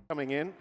Coming in.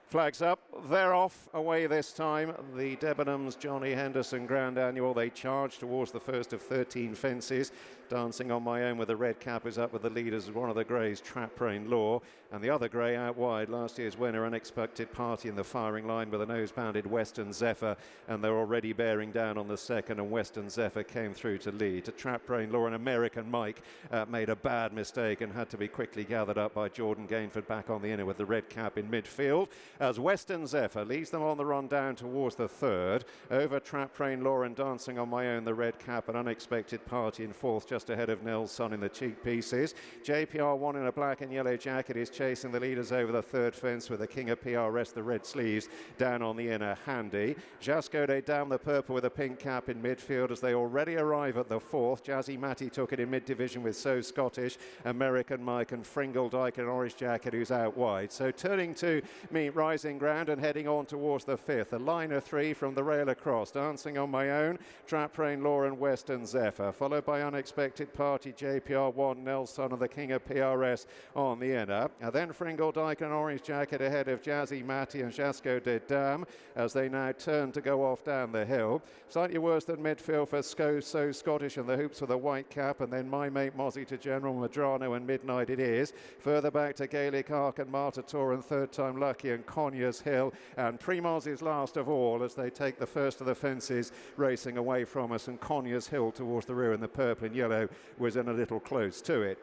Flags up, they're off, away this time. The Debenhams Johnny Henderson Grand Annual, they charge towards the first of 13 fences. Dancing on My Own with the red cap is up with the leaders, one of the greys, Trap Rain Law, and the other grey out wide, last year's winner, Unexpected Party in the firing line with a nose-bounded Western Zephyr, and they're already bearing down on the second, and Western Zephyr came through to lead. To Trap Rain Law, and American Mike made a bad mistake and had to be quickly gathered up by Jordan Gainford back on the inner with the red cap in midfield, as Western Zephyr leads them on the run down towards the third, over Trap Rain Law and Dancing on My Own, the red cap, and Unexpected Party in fourth, just ahead of Nell's Son in the cheek pieces. JPR1 in a black and yellow jacket is chasing the leaders over the third fence with the King of PRS, the red sleeves, down on the inner, Handy. Jasco de Dam, the purple with a pink cap in midfield as they already arrive at the fourth. Jazzy Matty took it in mid-division with So Scottish, American Mike and Fringle Dyke in orange jacket who's out wide. So turning to meet Rising Ground and heading on towards the fifth. A line of three from the rail across. Dancing on My Own, Trap Rain Law and Western Zephyr, followed by Unexpected Party, JPR1, Nelson and the King of PRS on the inner. And then Fringle Dyke and orange jacket ahead of Jazzy Matty and Jasco de Dam as they now turn to go off down the hill. Slightly worse than midfield for So Scottish and the hoops with a white cap, and then My Mate Mozzie to General Madrano and Midnight It Is. Further back to Gaelic Arc and Martator and Third Time Lucky and Conyers Hill, and Primoz is last of all as they take the first of the fences racing away from us, and Conyers Hill towards the rear in the purple and yellow was in a little close to it.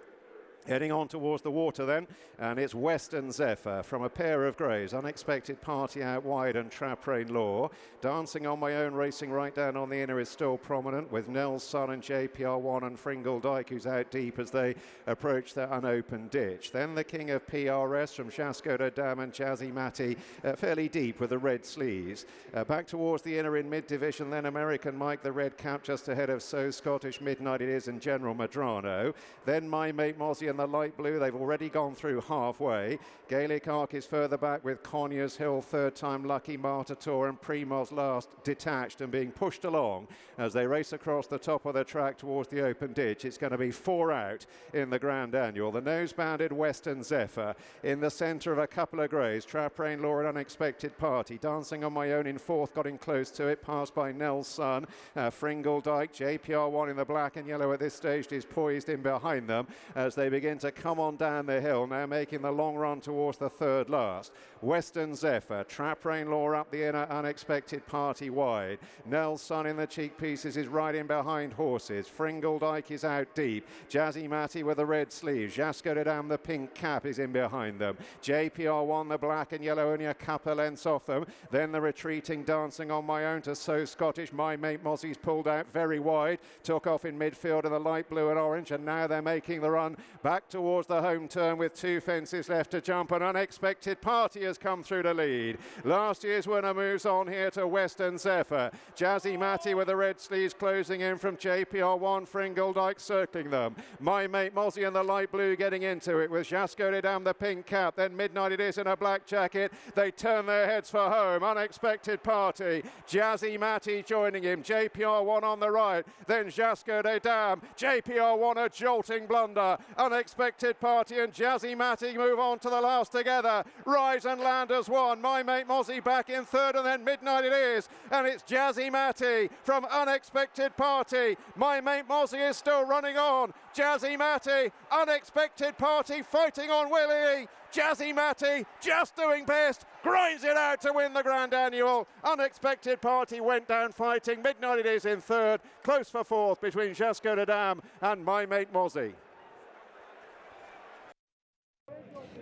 Heading on towards the water then, and it's Western Zephyr from a pair of greys, Unexpected Party out wide and Trap Rain Law. Dancing on My Own racing right down on the inner is still prominent with Nell's Son and JPR1 and Fringle Dyke who's out deep as they approach the unopened ditch. Then the King of PRS from Jasco de Dam and Jazzy Matty fairly deep with the red sleeves. Back towards the inner in mid-division then American Mike, the red cap just ahead of So Scottish, Midnight It Is and General Madrano. Then My Mate Mozzie and the light blue, they've already gone through halfway. Gaelic Arc is further back with Conyers Hill, Third Time Lucky, Martator and Primoz last, detached and being pushed along as they race across the top of the track towards the open ditch. It's going to be 4 out in the Grand Annual. The nose-bounded Western Zephyr in the centre of a couple of greys, Trap Rain Law and Unexpected Party. Dancing on My Own in fourth, got in close to it, passed by Nell's Son. Fringle Dyke, JPR1 in the black and yellow at this stage is poised in behind them as they begin to come on down the hill, now making the long run towards the third last. Western Zephyr, Trap Rain Law up the inner, Unexpected Party wide. Nell's Son in the cheek pieces is riding behind horses. Fringle Dyke is out deep. Jazzy Matty with the red sleeves. Jasco de Dam, the pink cap, is in behind them. JPR1, the black and yellow, only a couple lengths off them. Then the retreating Dancing on My Own to So Scottish. My Mate Mozzie's pulled out very wide. Took off in midfield in the light blue and orange, and now they're making the run back towards the home turn with 2 fences left to jump. An Unexpected Party has come through to lead. Last year's winner moves on here to Western Zephyr. Jazzy Matty with the red sleeves closing in from JPR1, Fringle Dyke circling them. My Mate Mozzie in the light blue getting into it with Jasco de Dam, the pink cap. Then Midnight It Is in a black jacket. They turn their heads for home. Unexpected Party. Jazzy Matty joining him. JPR1 on the right. Then Jasco de Dam. JPR1 a jolting blunder. Unexpected Party and Jazzy Matty move on to the last together. Rise and Land as one. My Mate Mozzie back in third, and then Midnight It Is. And it's Jazzy Matty from Unexpected Party. My Mate Mozzie is still running on. Jazzy Matty, Unexpected Party fighting on Willie. Jazzy Matty just doing best, grinds it out to win the Grand Annual. Unexpected Party went down fighting. Midnight It Is in third, close for fourth between Jasco de Dam and My Mate Mozzie.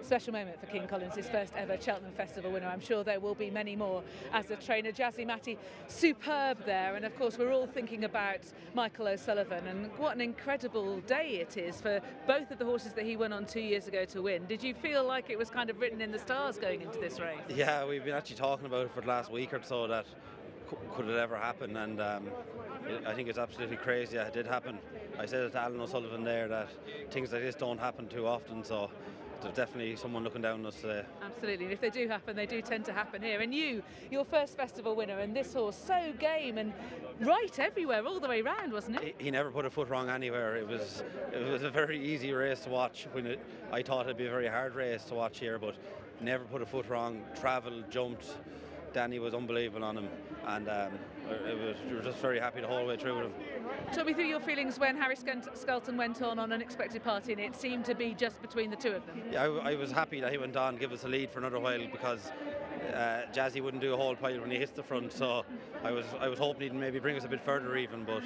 Special moment for Cian Collins, his first ever Cheltenham Festival winner. I'm sure there will be many more as a trainer. Jazzy Matty, superb there. And of course, we're all thinking about Michael O'Sullivan and what an incredible day it is for both of the horses that he went on 2 years ago to win. Did you feel like it was kind of written in the stars going into this race? Yeah, we've been actually talking about it for the last week or so, that could it ever happen, and I think it's absolutely crazy that it did happen. I said it to Alan O'Sullivan there that things like this don't happen too often, so there's definitely someone looking down on us today. Absolutely, and if they do happen, they do tend to happen here. And you, your first festival winner, and this horse so game and right everywhere, all the way round, wasn't it? He never put a foot wrong anywhere. It was a very easy race to watch. I thought it'd be a very hard race to watch here, but never put a foot wrong, travelled, jumped. Danny was unbelievable on him, and we were just very happy the whole way through with him. Talk me through your feelings when Harry Skelton went on an unexpected party, and it seemed to be just between the two of them. Yeah, I was happy that he went on, give us a lead for another while, because Jazzy wouldn't do a whole pile when he hits the front, so I was hoping he'd maybe bring us a bit further even, but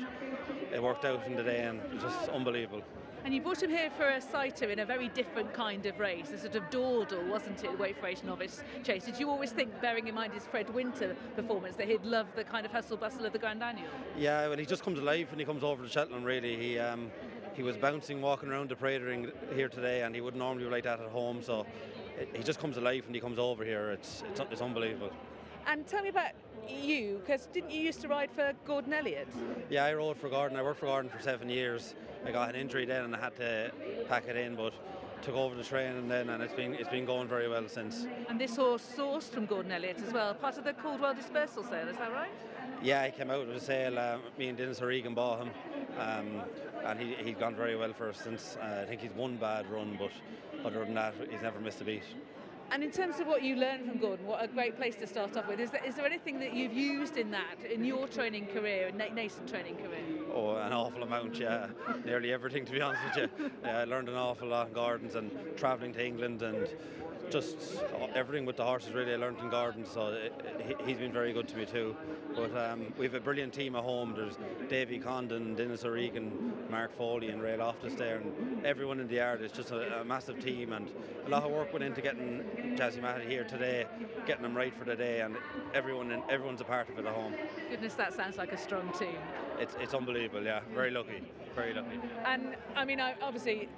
it worked out in the day, and it was just unbelievable. And you brought him here for a sighter in a very different kind of race, a sort of dawdle, wasn't it, weight for age novice chase? Did you always think, bearing in mind his Fred Winter performance, that he'd love the kind of hustle bustle of the Grand Annual? Yeah, well, he just comes alive when he comes over to Cheltenham, really. He was bouncing, walking around the parade ring here today, and he wouldn't normally be like that at home, so he just comes alive when he comes over here. It's unbelievable. And tell me about you, because didn't you used to ride for Gordon Elliott? Yeah, I rode for Gordon. I worked for Gordon for 7 years. I got an injury then and I had to pack it in, but took over the training then, and it's been going very well since. And this horse sourced from Gordon Elliott as well, part of the Caldwell dispersal sale, is that right? Yeah, he came out of the sale. Me and Dennis O'Regan bought him, and he's gone very well for us since. I think he's one bad run, but other than that, he's never missed a beat. And in terms of what you learned from Gordon, what a great place to start off with. Is there anything that you've used in your training career, nascent training career? Oh, an awful amount, yeah. Nearly everything, to be honest with you. I learned an awful lot in Gordon's, and travelling to England, and just everything with the horses, really, I learned in Gordon, so he's been very good to me too. But we have a brilliant team at home. There's Davy Condon, Dennis O'Regan, Mark Foley and Ray Loftus there, and everyone in the yard is just a massive team, and a lot of work went into getting Jazzy Matty here today, getting him right for the day, and everyone's a part of it at home. Goodness, that sounds like a strong team. It's unbelievable, yeah. Very lucky, very lucky. And I mean, obviously,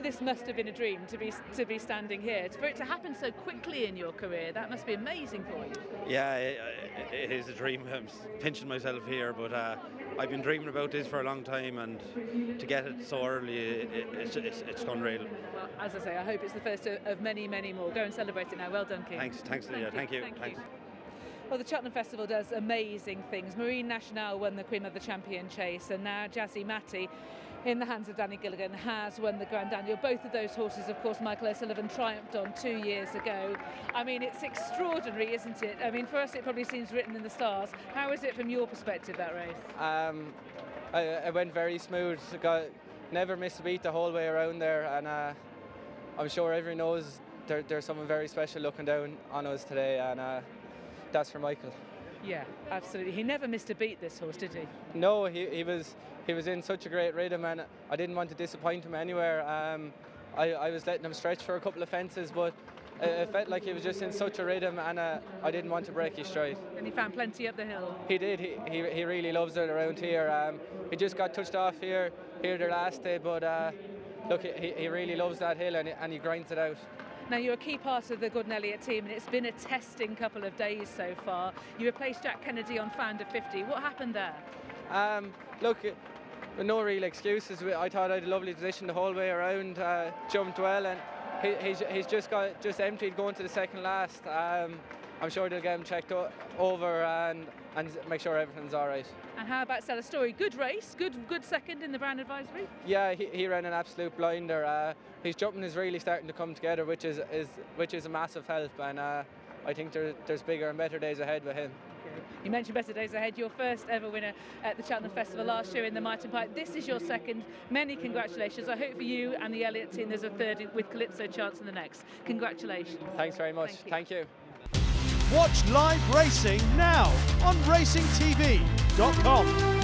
this must have been a dream to be standing here. For it to happen so quickly in your career, that must be amazing for you. Yeah, it is a dream. I'm pinching myself here, but I've been dreaming about this for a long time, and to get it so early, it's unreal. Well, as I say, I hope it's the first of many, many more. Go and celebrate it now. Well done, King. Thanks, Lydia. Thank you. Well, the Cheltenham Festival does amazing things. Marine Nationale won the Queen of the Champion chase, and now Jazzy Matty, in the hands of Danny Gilligan, has won the Grand Annual. Both of those horses, of course, Michael O'Sullivan triumphed on 2 years ago. I mean, it's extraordinary, isn't it? I mean, for us, it probably seems written in the stars. How is it from your perspective, that race? I went very smooth. Never missed a beat the whole way around there, and I'm sure everyone knows there's someone very special looking down on us today, and that's for Michael. Yeah, absolutely. He never missed a beat, this horse, did he? No, he was in such a great rhythm, and I didn't want to disappoint him anywhere. I was letting him stretch for a couple of fences, but it felt like he was just in such a rhythm, and I didn't want to break his stride. And he found plenty up the hill. He did. He really loves it around here. He just got touched off here the last day, but look, he really loves that hill, and he grinds it out. Now, you're a key part of the Gordon Elliott team, and it's been a testing couple of days so far. You replaced Jack Kennedy on Founder 50. What happened there? Look, no real excuses. I thought I had a lovely position the whole way around, jumped well, and he's just emptied going to the second last. I'm sure they'll get him checked over and make sure everything's all right. And how about Stella Story? Good race, good second in the Brown Advisory? Yeah, he ran an absolute blinder. His jumping is really starting to come together, which is a massive help, and I think there's bigger and better days ahead with him. You mentioned better days ahead. Your first ever winner at the Cheltenham Festival last year in the Mitre Pipe. This is your second. Many congratulations. I hope for you and the Elliott team there's a third with Calypso chance in the next. Congratulations. Thanks very much. Thank you. Watch live racing now on racingtv.com.